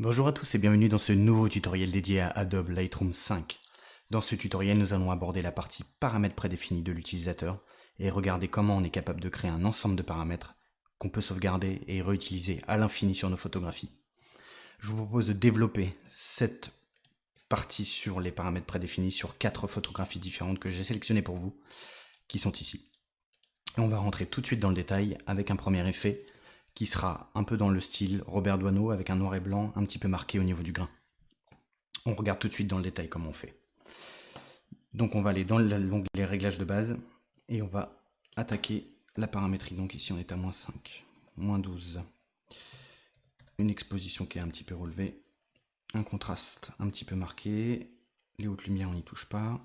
Bonjour à tous et bienvenue dans ce nouveau tutoriel dédié à Adobe Lightroom 5. Dans ce tutoriel, nous allons aborder la partie paramètres prédéfinis de l'utilisateur et regarder comment on est capable de créer un ensemble de paramètres qu'on peut sauvegarder et réutiliser à l'infini sur nos photographies. Je vous propose de développer cette partie sur les paramètres prédéfinis sur 4 photographies différentes que j'ai sélectionnées pour vous, qui sont ici. Et on va rentrer tout de suite dans le détail avec un premier effet qui sera un peu dans le style Robert Doisneau avec un noir et blanc un petit peu marqué au niveau du grain. On regarde tout de suite dans le détail comment on fait. Donc on va aller dans l'onglet réglages de base et on va attaquer la paramétrie. Donc ici on est à -5, -12, une exposition qui est un petit peu relevée, un contraste un petit peu marqué, les hautes lumières on n'y touche pas,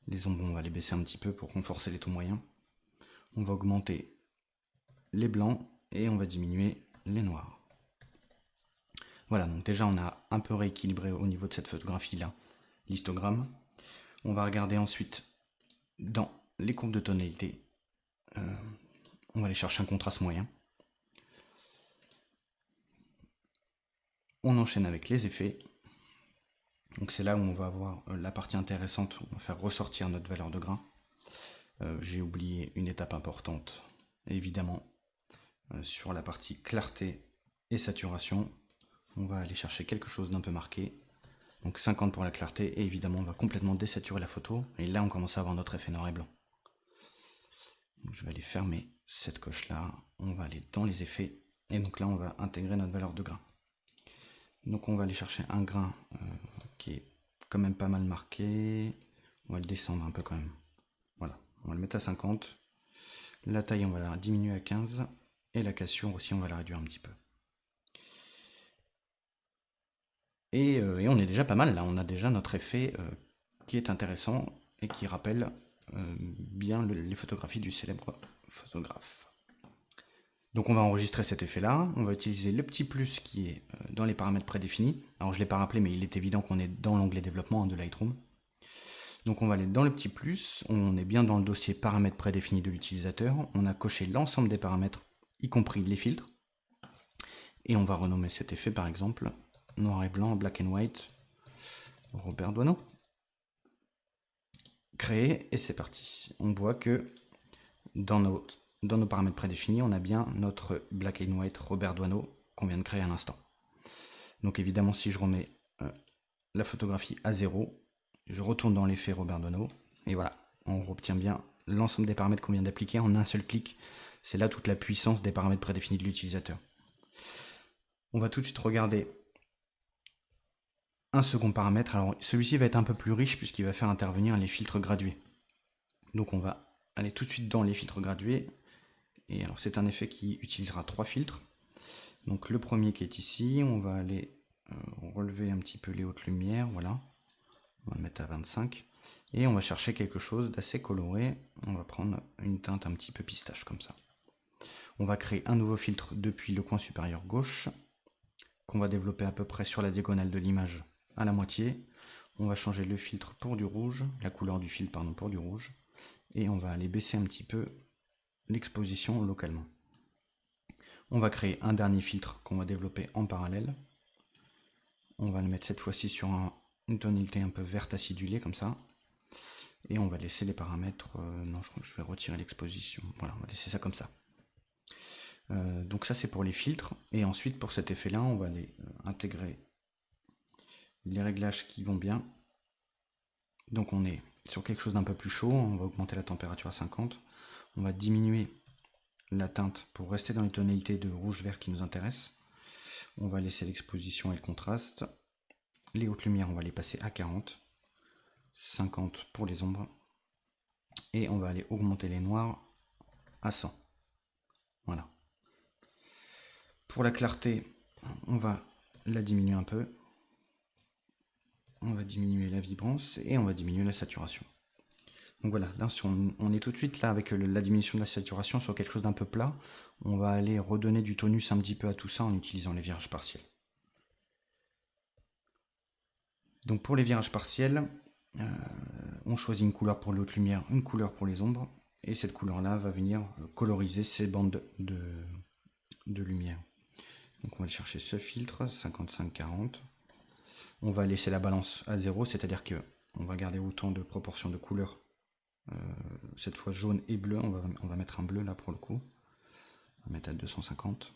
les ombres on va les baisser un petit peu pour renforcer les tons moyens, on va augmenter les blancs et on va diminuer les noirs. Voilà, donc déjà on a un peu rééquilibré au niveau de cette photographie là l'histogramme. On va regarder ensuite dans les courbes de tonalité, on va aller chercher un contraste moyen. On enchaîne avec les effets. Donc c'est là où on va avoir la partie intéressante, on va faire ressortir notre valeur de grain. J'ai oublié une étape importante, évidemment, sur la partie clarté et saturation. On va aller chercher quelque chose d'un peu marqué. Donc 50 pour la clarté, et évidemment on va complètement désaturer la photo, et là on commence à avoir notre effet noir et blanc. Donc je vais aller fermer cette coche là, on va aller dans les effets, et donc là on va intégrer notre valeur de grain. Donc on va aller chercher un grain qui est quand même pas mal marqué, on va le descendre un peu quand même. Voilà, on va le mettre à 50, la taille on va la diminuer à 15, et la cassure aussi on va la réduire un petit peu. Et on est déjà pas mal là, on a déjà notre effet qui est intéressant et qui rappelle bien les photographies du célèbre photographe. Donc on va enregistrer cet effet là, on va utiliser le petit plus qui est dans les paramètres prédéfinis. Alors je ne l'ai pas rappelé mais il est évident qu'on est dans l'onglet développement de Lightroom. Donc on va aller dans le petit plus, on est bien dans le dossier paramètres prédéfinis de l'utilisateur, on a coché l'ensemble des paramètres, y compris les filtres. Et on va renommer cet effet par exemple noir et blanc, black and white, Robert Doisneau. Créer, et c'est parti. On voit que dans nos paramètres prédéfinis, on a bien notre black and white Robert Doisneau qu'on vient de créer à l'instant. Donc évidemment, si je remets la photographie à 0, je retourne dans l'effet Robert Doisneau, et voilà, on obtient bien l'ensemble des paramètres qu'on vient d'appliquer en un seul clic. C'est là toute la puissance des paramètres prédéfinis de l'utilisateur. On va tout de suite regarder un second paramètre. Alors celui-ci va être un peu plus riche puisqu'il va faire intervenir les filtres gradués. Donc on va aller tout de suite dans les filtres gradués. Et alors c'est un effet qui utilisera 3 filtres. Donc le premier qui est ici, on va aller relever un petit peu les hautes lumières, voilà. On va le mettre à 25. Et on va chercher quelque chose d'assez coloré. On va prendre une teinte un petit peu pistache comme ça. On va créer un nouveau filtre depuis le coin supérieur gauche, qu'on va développer à peu près sur la diagonale de l'image à la moitié. On va changer le filtre pour du rouge, la couleur du filtre pardon, pour du rouge. Et on va aller baisser un petit peu l'exposition localement. On va créer un dernier filtre qu'on va développer en parallèle. On va le mettre cette fois-ci sur une tonalité un peu verte acidulée comme ça. Et on va laisser les paramètres... non, je vais retirer l'exposition. Voilà, on va laisser ça comme ça. Donc ça c'est pour les filtres. Et ensuite pour cet effet-là, on va aller intégrer les réglages qui vont bien. Donc on est sur quelque chose d'un peu plus chaud. On va augmenter la température à 50. On va diminuer la teinte pour rester dans les tonalités de rouge-vert qui nous intéressent. On va laisser l'exposition et le contraste. Les hautes lumières, on va les passer à 40. 50 pour les ombres. Et on va aller augmenter les noirs à 100. Voilà. Pour la clarté, on va la diminuer un peu. On va diminuer la vibrance et on va diminuer la saturation. Donc voilà, là on est tout de suite là avec la diminution de la saturation sur quelque chose d'un peu plat. On va aller redonner du tonus un petit peu à tout ça en utilisant les virages partiels. Donc pour les virages partiels, on choisit une couleur pour les hautes lumières, une couleur pour les ombres. Et cette couleur là va venir coloriser ces bandes de lumière. Donc on va aller chercher ce filtre, 55-40. On va laisser la balance à 0, c'est-à-dire que on va garder autant de proportions de couleurs. Cette fois jaune et bleu, on va mettre un bleu là pour le coup. On va mettre à 250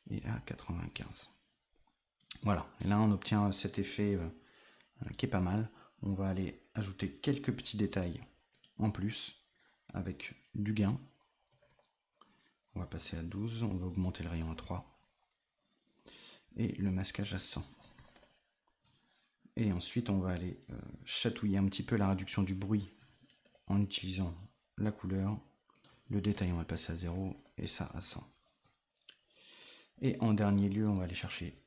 et à 95. Voilà, et là on obtient cet effet qui est pas mal. On va aller ajouter quelques petits détails en plus avec du gain. On va passer à 12, on va augmenter le rayon à 3 et le masquage à 100. Et ensuite on va aller chatouiller un petit peu la réduction du bruit en utilisant la couleur. Le détail on va passer à 0 et ça à 100. Et en dernier lieu on va aller chercher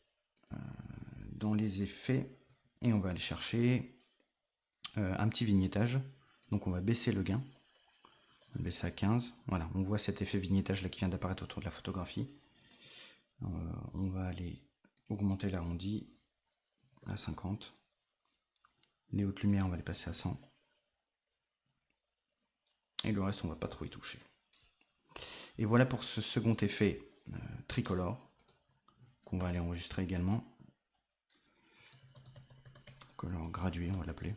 dans les effets et on va aller chercher un petit vignettage. Donc on va baisser le gain, on va baisser à 15. Voilà, on voit cet effet vignettage là qui vient d'apparaître autour de la photographie. On va aller augmenter l'arrondi à 50. Les hautes lumières on va les passer à 100. Et le reste on va pas trop y toucher. Et voilà pour ce second effet tricolore qu'on va aller enregistrer également. Color gradué on va l'appeler.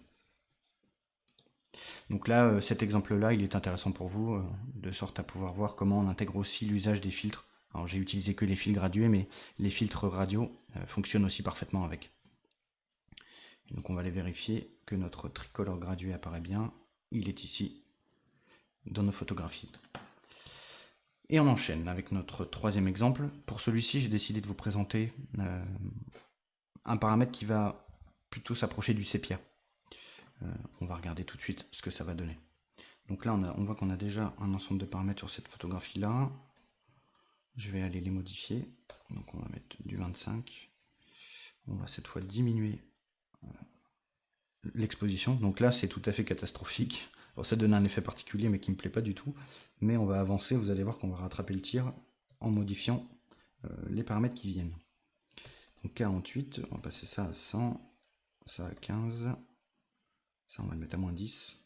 Donc là, cet exemple-là, il est intéressant pour vous, de sorte à pouvoir voir comment on intègre aussi l'usage des filtres. Alors j'ai utilisé que les fils gradués, mais les filtres radio fonctionnent aussi parfaitement avec. Et donc on va aller vérifier que notre tricolore gradué apparaît bien. Il est ici, dans nos photographies. Et on enchaîne avec notre troisième exemple. Pour celui-ci, j'ai décidé de vous présenter un paramètre qui va plutôt s'approcher du sépia. On va regarder tout de suite ce que ça va donner. Donc là, on voit qu'on a déjà un ensemble de paramètres sur cette photographie-là. Je vais aller les modifier. Donc on va mettre du 25. On va cette fois diminuer l'exposition. Donc là, c'est tout à fait catastrophique. Alors, ça donne un effet particulier, mais qui ne me plaît pas du tout. Mais on va avancer, vous allez voir qu'on va rattraper le tir en modifiant les paramètres qui viennent. Donc 48, on va passer ça à 100, ça à 15. Ça, on va le mettre à moins 10.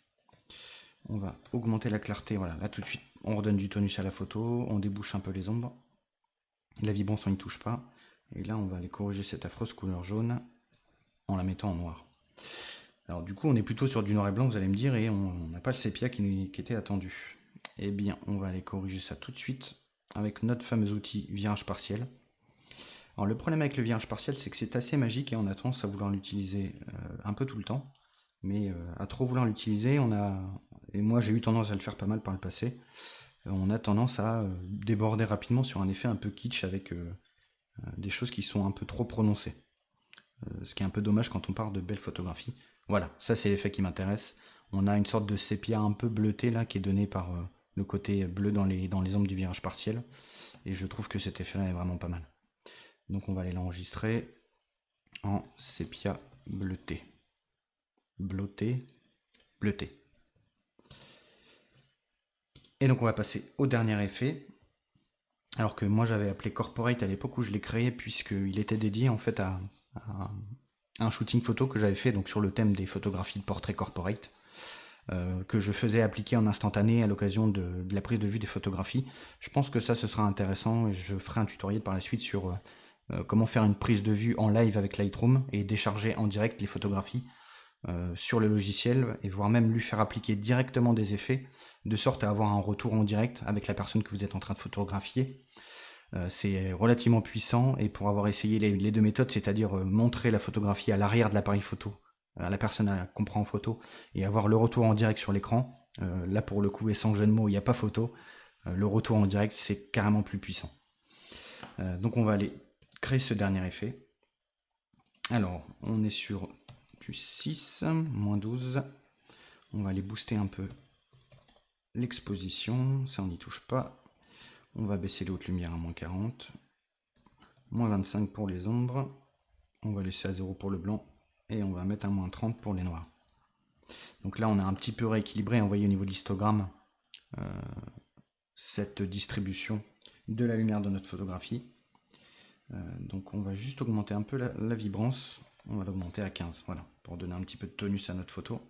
On va augmenter la clarté. Voilà, là tout de suite, on redonne du tonus à la photo. On débouche un peu les ombres. La vibrance, on n'y touche pas. Et là, on va aller corriger cette affreuse couleur jaune en la mettant en noir. Alors du coup, on est plutôt sur du noir et blanc, vous allez me dire, et on n'a pas le sépia qui était attendu. Eh bien, on va aller corriger ça tout de suite avec notre fameux outil virage partiel. Alors le problème avec le virage partiel, c'est que c'est assez magique et on a tendance à vouloir l'utiliser un peu tout le temps. Mais à trop vouloir l'utiliser, et moi j'ai eu tendance à le faire pas mal par le passé, on a tendance à déborder rapidement sur un effet un peu kitsch avec des choses qui sont un peu trop prononcées. Ce qui est un peu dommage quand on parle de belles photographies. Voilà, ça c'est l'effet qui m'intéresse. On a une sorte de sépia un peu bleuté là qui est donné par le côté bleu dans les ombres du virage partiel. Et je trouve que cet effet là est vraiment pas mal. Donc on va aller l'enregistrer en sépia bleuté. Bleuté. Et donc on va passer au dernier effet. Alors que moi j'avais appelé Corporate à l'époque où je l'ai créé, puisqu'il était dédié en fait à un shooting photo que j'avais fait donc sur le thème des photographies de portrait corporate, que je faisais appliquer en instantané à l'occasion de la prise de vue des photographies. Je pense que ça ce sera intéressant et je ferai un tutoriel par la suite sur comment faire une prise de vue en live avec Lightroom et décharger en direct les photographies sur le logiciel et voire même lui faire appliquer directement des effets de sorte à avoir un retour en direct avec la personne que vous êtes en train de photographier. C'est relativement puissant et pour avoir essayé les deux méthodes, c'est-à-dire montrer la photographie à l'arrière de l'appareil photo, à la personne qu'on prend en photo et avoir le retour en direct sur l'écran, là pour le coup et sans jeu de mots, il n'y a pas photo, le retour en direct c'est carrément plus puissant. Donc on va aller créer ce dernier effet. Alors on est sur du 6, moins 12. On va aller booster un peu l'exposition, ça on n'y touche pas. On va baisser les hautes lumières à moins 40. Moins 25 pour les ombres. On va laisser à 0 pour le blanc. Et on va mettre à moins 30 pour les noirs. Donc là on a un petit peu rééquilibré, vous voyez au niveau de l'histogramme, cette distribution de la lumière de notre photographie. Donc on va juste augmenter un peu la vibrance. On va l'augmenter à 15, voilà, pour donner un petit peu de tonus à notre photo.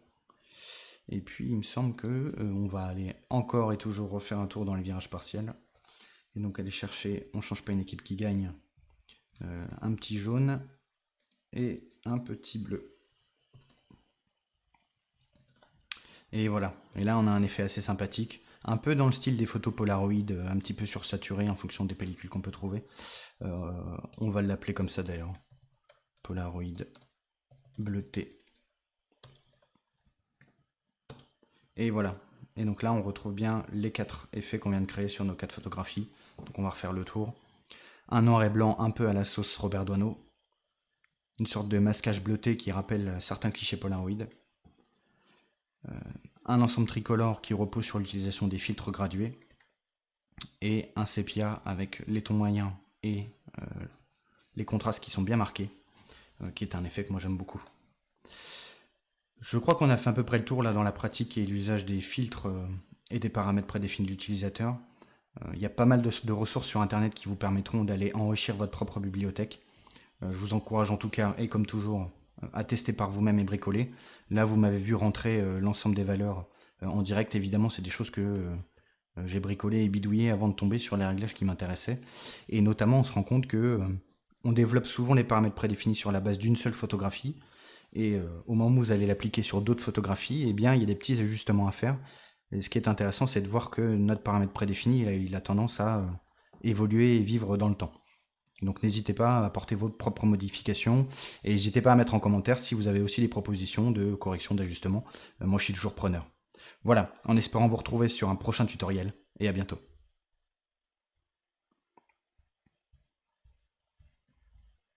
Et puis il me semble que on va aller encore et toujours refaire un tour dans les virages partiels. Et donc aller chercher, on change pas une équipe qui gagne, un petit jaune et un petit bleu. Et voilà, et là on a un effet assez sympathique, un peu dans le style des photos Polaroid, un petit peu sursaturé en fonction des pellicules qu'on peut trouver. On va l'appeler comme ça d'ailleurs, Polaroid bleuté. Et voilà, et donc là on retrouve bien les 4 effets qu'on vient de créer sur nos 4 photographies. Donc on va refaire le tour. Un noir et blanc un peu à la sauce Robert Doisneau, une sorte de masquage bleuté qui rappelle certains clichés Polaroid, un ensemble tricolore qui repose sur l'utilisation des filtres gradués, et un sépia avec les tons moyens et les contrastes qui sont bien marqués, qui est un effet que moi j'aime beaucoup. Je crois qu'on a fait à peu près le tour là dans la pratique et l'usage des filtres et des paramètres prédéfinis de l'utilisateur. Il y a pas mal de ressources sur internet qui vous permettront d'aller enrichir votre propre bibliothèque. Je vous encourage en tout cas, et comme toujours, à tester par vous-même et bricoler. Là vous m'avez vu rentrer l'ensemble des valeurs en direct. Évidemment c'est des choses que j'ai bricolé et bidouillé avant de tomber sur les réglages qui m'intéressaient. Et notamment on se rend compte que on développe souvent les paramètres prédéfinis sur la base d'une seule photographie. Et au moment où vous allez l'appliquer sur d'autres photographies, eh bien, il y a des petits ajustements à faire. Et ce qui est intéressant, c'est de voir que notre paramètre prédéfini, il a tendance à évoluer et vivre dans le temps. Donc n'hésitez pas à apporter vos propres modifications. Et n'hésitez pas à mettre en commentaire si vous avez aussi des propositions de correction, d'ajustement. Moi, je suis toujours preneur. Voilà, en espérant vous retrouver sur un prochain tutoriel. Et à bientôt.